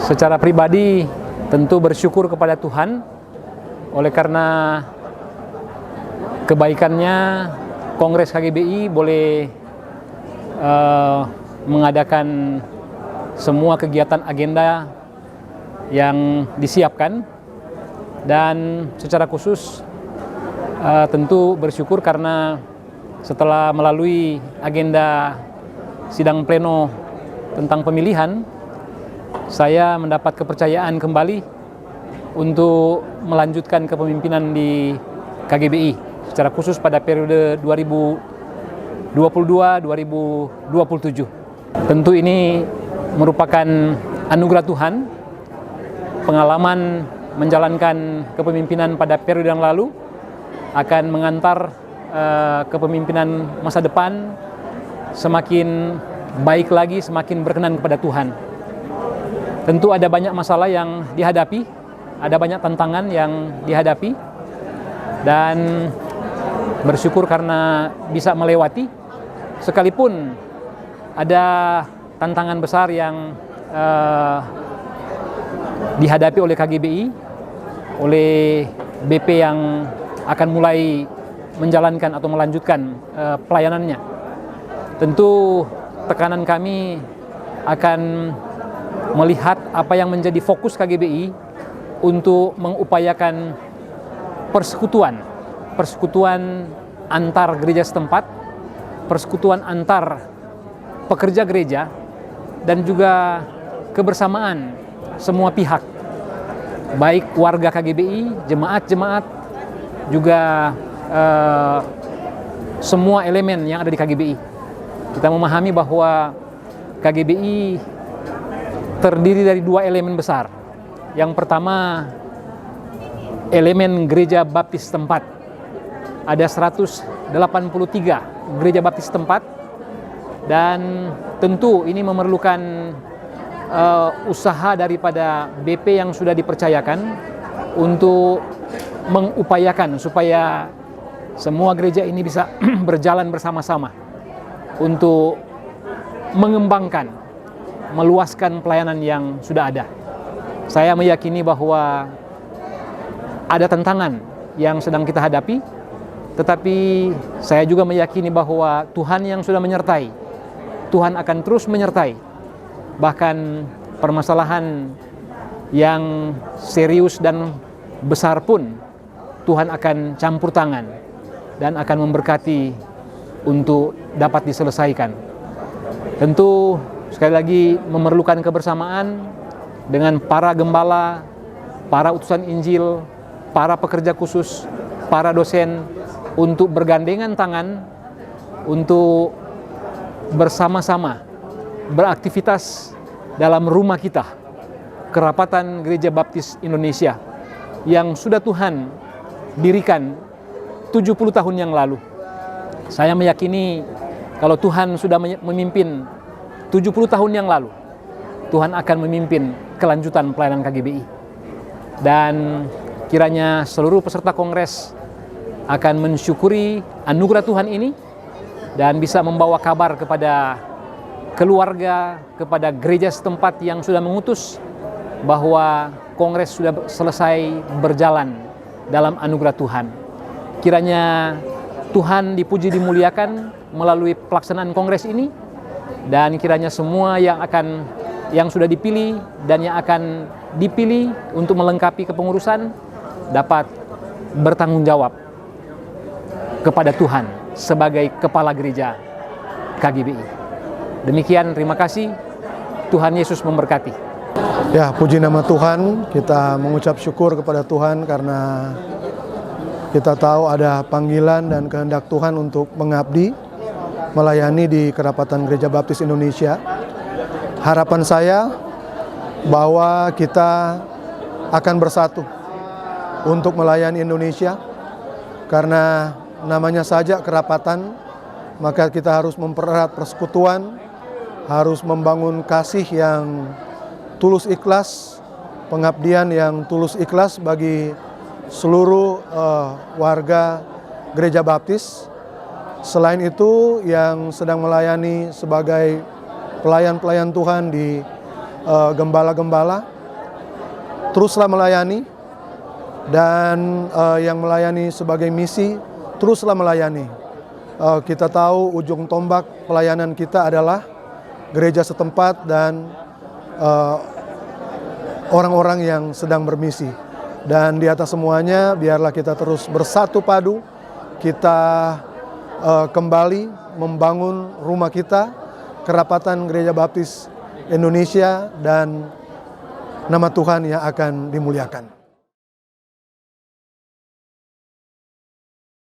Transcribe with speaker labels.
Speaker 1: Secara pribadi tentu bersyukur kepada Tuhan oleh karena kebaikannya Kongres KGBI boleh mengadakan semua kegiatan agenda yang disiapkan, dan secara khusus tentu bersyukur karena setelah melalui agenda sidang pleno tentang pemilihan, saya mendapat kepercayaan kembali untuk melanjutkan kepemimpinan di KGBI secara khusus pada periode 2022-2027. Tentu ini merupakan anugerah Tuhan. Pengalaman menjalankan kepemimpinan pada periode yang lalu akan mengantar kepemimpinan masa depan semakin baik lagi, semakin berkenan kepada Tuhan. Tentu ada banyak masalah yang dihadapi, ada banyak tantangan yang dihadapi, dan bersyukur karena bisa melewati, sekalipun ada tantangan besar yang dihadapi oleh KGBI, oleh BP yang akan mulai menjalankan atau melanjutkan pelayanannya. Tentu tekanan kami akan melihat apa yang menjadi fokus KGBI untuk mengupayakan persekutuan antar gereja setempat, persekutuan antar pekerja gereja, dan juga kebersamaan semua pihak, baik warga KGBI, jemaat-jemaat, juga semua elemen yang ada di KGBI. Kita memahami bahwa KGBI terdiri dari dua elemen besar. Yang pertama, elemen gereja baptis tempat. Ada 183 gereja baptis tempat, dan tentu ini memerlukan usaha daripada BP yang sudah dipercayakan untuk mengupayakan supaya semua gereja ini bisa berjalan bersama-sama untuk mengembangkan, meluaskan pelayanan yang sudah ada. Saya meyakini bahwa ada tantangan yang sedang kita hadapi, tetapi saya juga meyakini bahwa Tuhan yang sudah menyertai, Tuhan akan terus menyertai. Bahkan permasalahan yang serius dan besar pun Tuhan akan campur tangan dan akan memberkati untuk dapat diselesaikan. Tentu sekali lagi memerlukan kebersamaan dengan para gembala, para utusan Injil, para pekerja khusus, para dosen, untuk bergandengan tangan untuk bersama-sama beraktivitas dalam rumah kita, Kerapatan Gereja Baptis Indonesia, yang sudah Tuhan dirikan 70 tahun yang lalu. Saya meyakini kalau Tuhan sudah memimpin 70 tahun yang lalu, Tuhan akan memimpin kelanjutan pelayanan KGBI. Dan kiranya seluruh peserta kongres akan mensyukuri anugerah Tuhan ini dan bisa membawa kabar kepada keluarga, kepada gereja setempat yang sudah mengutus bahwa kongres sudah selesai berjalan dalam anugerah Tuhan. Kiranya Tuhan dipuji, dimuliakan melalui pelaksanaan kongres ini, dan kiranya semua yang sudah dipilih dan yang akan dipilih untuk melengkapi kepengurusan dapat bertanggung jawab kepada Tuhan sebagai kepala gereja KGBI. Demikian, terima kasih. Tuhan Yesus memberkati.
Speaker 2: Ya, puji nama Tuhan. Kita mengucap syukur kepada Tuhan karena kita tahu ada panggilan dan kehendak Tuhan untuk mengabdi, melayani di Kerapatan Gereja Baptis Indonesia. Harapan saya bahwa kita akan bersatu untuk melayani Indonesia, karena namanya saja kerapatan, maka kita harus mempererat persekutuan, harus membangun kasih yang tulus ikhlas, pengabdian yang tulus ikhlas bagi seluruh warga Gereja Baptis. Selain itu, yang sedang melayani sebagai pelayan-pelayan Tuhan di gembala-gembala, teruslah melayani, dan yang melayani sebagai misi, teruslah melayani. Kita tahu ujung tombak pelayanan kita adalah gereja setempat dan orang-orang yang sedang bermisi. Dan di atas semuanya, biarlah kita terus bersatu padu, kita kembali membangun rumah kita, Kerapatan Gereja Baptis Indonesia, dan nama Tuhan yang akan dimuliakan.